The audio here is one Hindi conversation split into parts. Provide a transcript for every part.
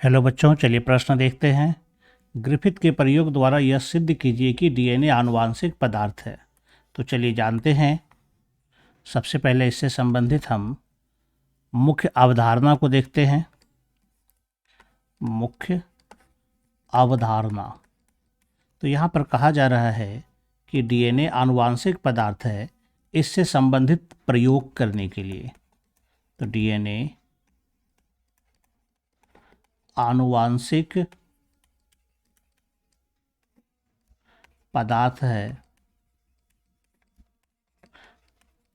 हेलो बच्चों, चलिए प्रश्न देखते हैं। ग्रिफिथ के प्रयोग द्वारा यह सिद्ध कीजिए कि डीएनए आनुवांशिक पदार्थ है। तो चलिए जानते हैं। सबसे पहले इससे संबंधित हम मुख्य अवधारणा को देखते हैं। मुख्य अवधारणा। तो यहाँ पर कहा जा रहा है कि डीएनए आनुवांशिक पदार्थ है, इससे संबंधित प्रयोग करने के लिए। तो डीएनए आनुवांशिक पदार्थ है,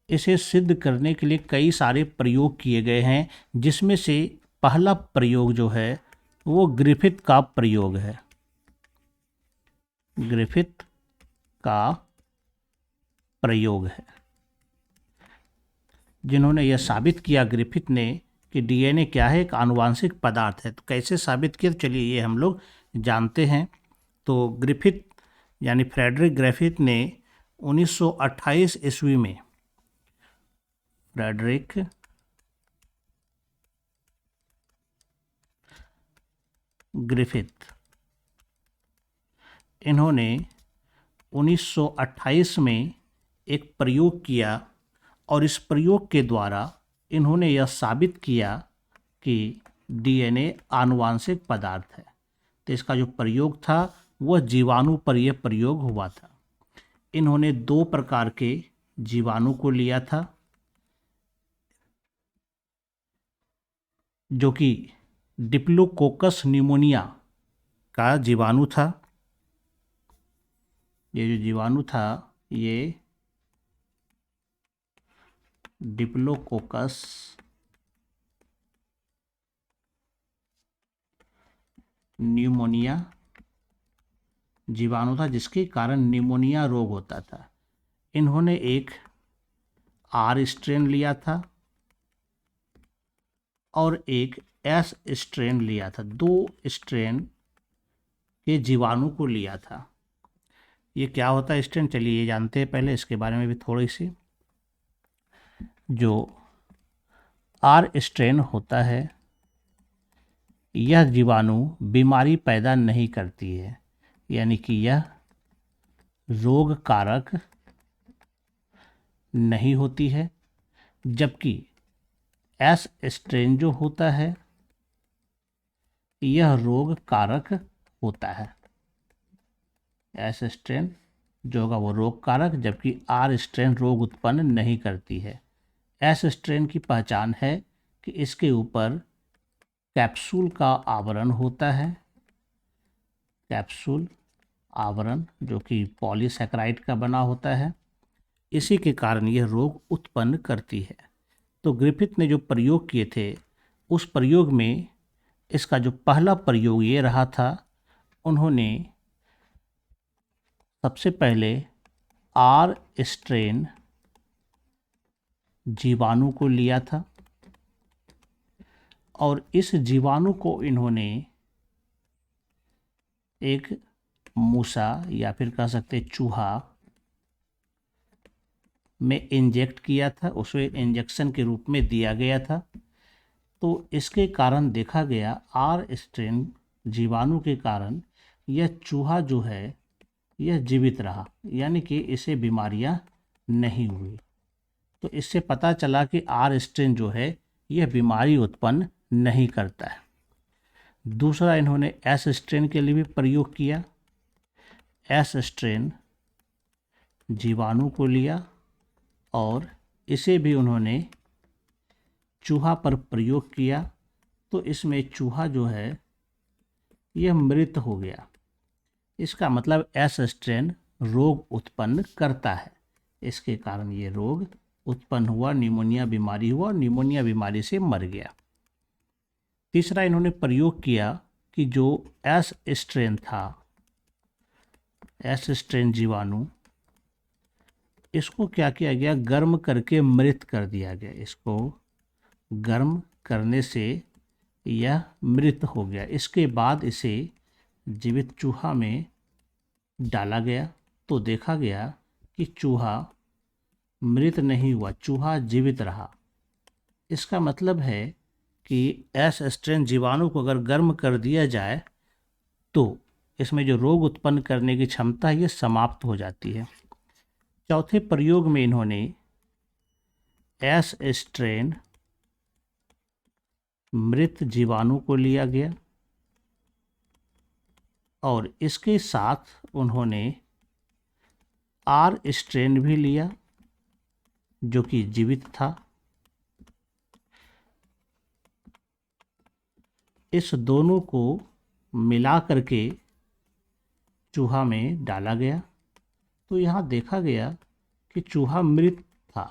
इसे सिद्ध करने के लिए कई सारे प्रयोग किए गए हैं, जिसमें से पहला प्रयोग जो है वो ग्रिफिथ का प्रयोग है। ग्रिफिथ का प्रयोग है, जिन्होंने यह साबित किया, ग्रिफिथ ने, कि डीएनए क्या है, एक आनुवांशिक पदार्थ है। तो कैसे साबित किया, तो चलिए ये हम लोग जानते हैं। तो ग्रिफिथ यानी फ्रेडरिक ग्रिफिथ ने 1928 ईस्वी में, फ्रेडरिक ग्रिफिथ, इन्होंने 1928 में एक प्रयोग किया और इस प्रयोग के द्वारा इन्होंने यह साबित किया कि डीएनए आनुवांशिक पदार्थ है। तो इसका जो प्रयोग था वह जीवाणु पर यह प्रयोग हुआ था। इन्होंने दो प्रकार के जीवाणु को लिया था, जो कि डिप्लोकोकस न्यूमोनिया का जीवाणु था। ये जो जीवाणु था ये डिप्लोकोकस न्यूमोनिया जीवाणु था, जिसके कारण निमोनिया रोग होता था। इन्होंने एक आर स्ट्रेन लिया था और एक एस स्ट्रेन लिया था। दो स्ट्रेन के जीवाणु को लिया था। ये क्या होता है स्ट्रेन, चलिए ये जानते हैं पहले, इसके बारे में भी थोड़ी सी। जो आर स्ट्रेन होता है, यह जीवाणु बीमारी पैदा नहीं करती है, यानी कि यह रोग कारक नहीं होती है। जबकि एस स्ट्रेन जो होता है यह रोग कारक होता है। एस स्ट्रेन जो होगा वो रोग कारक, जबकि आर स्ट्रेन रोग उत्पन्न नहीं करती है। एस स्ट्रेन की पहचान है कि इसके ऊपर कैप्सूल का आवरण होता है। कैप्सूल आवरण जो कि पॉलीसैकेराइड का बना होता है, इसी के कारण यह रोग उत्पन्न करती है। तो ग्रिफिथ ने जो प्रयोग किए थे, उस प्रयोग में इसका जो पहला प्रयोग ये रहा था, उन्होंने सबसे पहले आर स्ट्रेन जीवाणु को लिया था और इस जीवाणु को इन्होंने एक मूसा या फिर कह सकते चूहा में इंजेक्ट किया था, उसे इंजेक्शन के रूप में दिया गया था। तो इसके कारण देखा गया, आर स्ट्रेन जीवाणु के कारण यह चूहा जो है यह जीवित रहा, यानी कि इसे बीमारियां नहीं हुई। तो इससे पता चला कि आर स्ट्रेन जो है यह बीमारी उत्पन्न नहीं करता है। दूसरा, इन्होंने एस स्ट्रेन के लिए भी प्रयोग किया। एस स्ट्रेन जीवाणु को लिया और इसे भी उन्होंने चूहा पर प्रयोग किया। तो इसमें चूहा जो है यह मृत हो गया। इसका मतलब एस स्ट्रेन रोग उत्पन्न करता है, इसके कारण ये रोग उत्पन्न हुआ, निमोनिया बीमारी हुआ, निमोनिया बीमारी से मर गया। तीसरा, इन्होंने प्रयोग किया कि जो एस स्ट्रेन था, एस स्ट्रेन जीवाणु, इसको क्या किया गया, गर्म करके मृत कर दिया गया। इसको गर्म करने से यह मृत हो गया। इसके बाद इसे जीवित चूहा में डाला गया तो देखा गया कि चूहा मृत नहीं हुआ, चूहा जीवित रहा। इसका मतलब है कि एस स्ट्रेन जीवाणु को अगर गर्म कर दिया जाए तो इसमें जो रोग उत्पन्न करने की क्षमता है ये समाप्त हो जाती है। चौथे प्रयोग में इन्होंने एस स्ट्रेन मृत जीवाणु को लिया गया और इसके साथ उन्होंने आर स्ट्रेन भी लिया जो कि जीवित था। इस दोनों को मिला करके चूहा में डाला गया तो यहाँ देखा गया कि चूहा मृत था।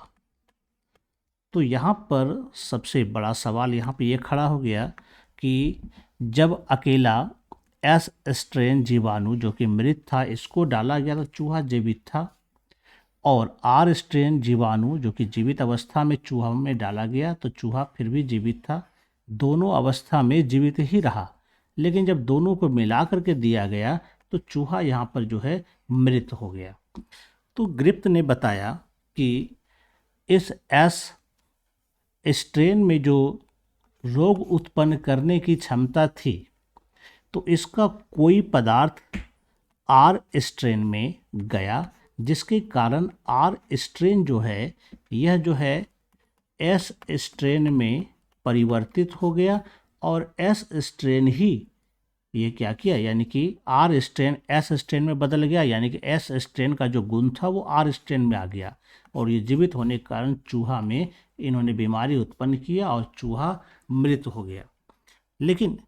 तो यहाँ पर सबसे बड़ा सवाल यहाँ पे ये खड़ा हो गया कि जब अकेला एस स्ट्रेन जीवाणु जो कि मृत था इसको डाला गया तो चूहा जीवित था, और आर स्ट्रेन जीवाणु जो कि जीवित अवस्था में चूहा में डाला गया तो चूहा फिर भी जीवित था। दोनों अवस्था में जीवित ही रहा, लेकिन जब दोनों को मिला करके दिया गया तो चूहा यहाँ पर जो है मृत हो गया। तो ग्रिप्त ने बताया कि इस एस स्ट्रेन में जो रोग उत्पन्न करने की क्षमता थी तो इसका कोई पदार्थ आर स्ट्रेन में गया, जिसके कारण आर स्ट्रेन जो है यह जो है एस स्ट्रेन में परिवर्तित हो गया और एस स्ट्रेन ही ये क्या किया, यानी कि आर स्ट्रेन एस स्ट्रेन में बदल गया, यानी कि एस स्ट्रेन का जो गुण था वो आर स्ट्रेन में आ गया और ये जीवित होने के कारण चूहा में इन्होंने बीमारी उत्पन्न किया और चूहा मृत हो गया। लेकिन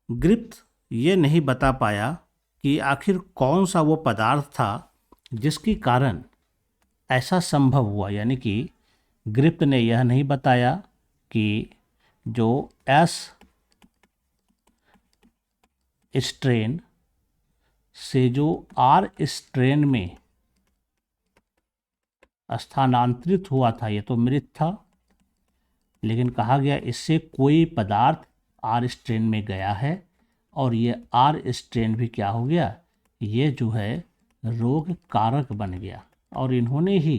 ग्रिप्त ये नहीं बता पाया कि आखिर कौन सा वो पदार्थ था जिसके कारण ऐसा संभव हुआ, यानी कि ग्रिप्त ने यह नहीं बताया कि जो एस स्ट्रेन से जो आर स्ट्रेन में स्थानांतरित हुआ था ये तो मृत था, लेकिन कहा गया इससे कोई पदार्थ आर स्ट्रेन में गया है और ये आर स्ट्रेन भी क्या हो गया, ये जो है रोग कारक बन गया और इन्होंने ही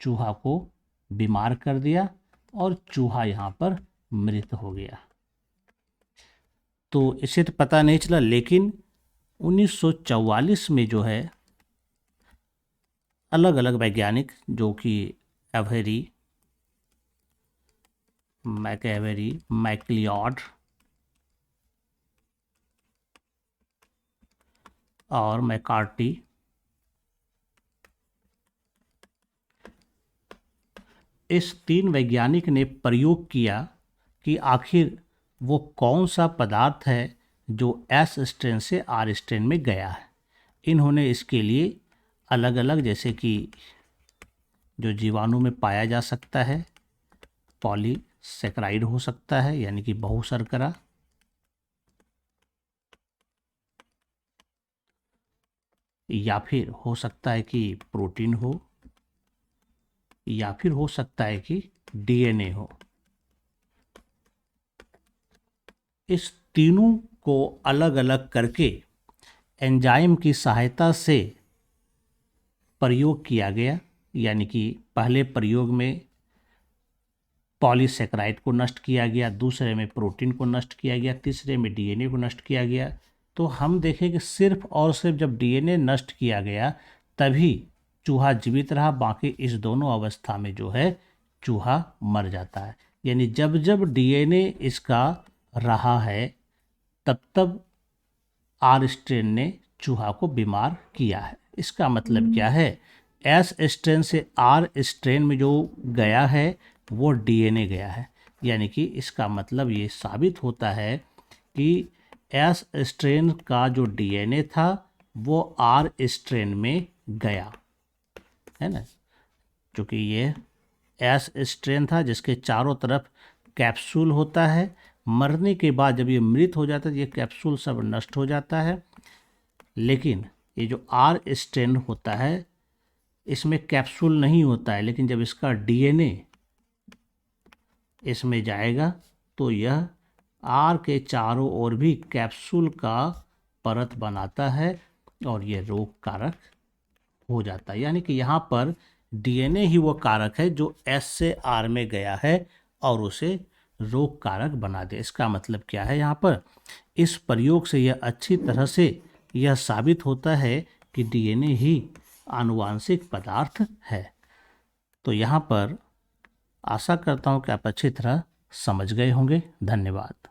चूहा को बीमार कर दिया और चूहा यहाँ पर मृत हो गया। तो इसे तो पता नहीं चला, लेकिन 1944 में जो है अलग अलग वैज्ञानिक जो कि एवेरी, मैकएवेरी, मैक्लिऑड और मैकार्टी इस तीन वैज्ञानिक ने प्रयोग किया कि आखिर वो कौन सा पदार्थ है जो एस स्ट्रेन से आर स्ट्रेन में गया है। इन्होंने इसके लिए अलग अलग, जैसे कि जो जीवाणु में पाया जा सकता है पॉलीसेकेराइड हो सकता है यानी कि बहुशर्करा, या फिर हो सकता है कि प्रोटीन हो, या फिर हो सकता है कि डीएनए हो। इस तीनों को अलग अलग करके एंजाइम की सहायता से प्रयोग किया गया, यानी कि पहले प्रयोग में पॉलीसेकेराइड को नष्ट किया गया, दूसरे में प्रोटीन को नष्ट किया गया, तीसरे में डीएनए को नष्ट किया गया। तो हम देखें कि सिर्फ और सिर्फ जब डीएनए नष्ट किया गया तभी चूहा जीवित रहा, बाकी इस दोनों अवस्था में जो है चूहा मर जाता है। यानी जब जब डीएनए इसका रहा है तब तब आर स्ट्रेन ने चूहा को बीमार किया है। इसका मतलब क्या है, एस स्ट्रेन से आर स्ट्रेन में जो गया है वो डीएनए गया है, यानी कि इसका मतलब ये साबित होता है कि एस स्ट्रेन का जो डीएनए था वो आर स्ट्रेन में गया है ना, क्योंकि ये एस स्ट्रेन था जिसके चारों तरफ कैप्सूल होता है। मरने के बाद जब ये मृत हो जाता है ये कैप्सूल सब नष्ट हो जाता है, लेकिन ये जो आर स्ट्रेन होता है इसमें कैप्सूल नहीं होता है, लेकिन जब इसका डीएनए इसमें जाएगा तो यह आर के चारों ओर भी कैप्सूल का परत बनाता है और ये रोग कारक हो जाता है। यानी कि यहाँ पर डीएनए ही वो कारक है जो एस से आर में गया है और उसे रोग कारक बना दे। इसका मतलब क्या है यहाँ पर? इस प्रयोग से यह अच्छी तरह से यह साबित होता है कि डीएनए ही आनुवांशिक पदार्थ है। तो यहाँ पर आशा करता हूँ कि आप अच्छी तरह समझ गए होंगे। धन्यवाद।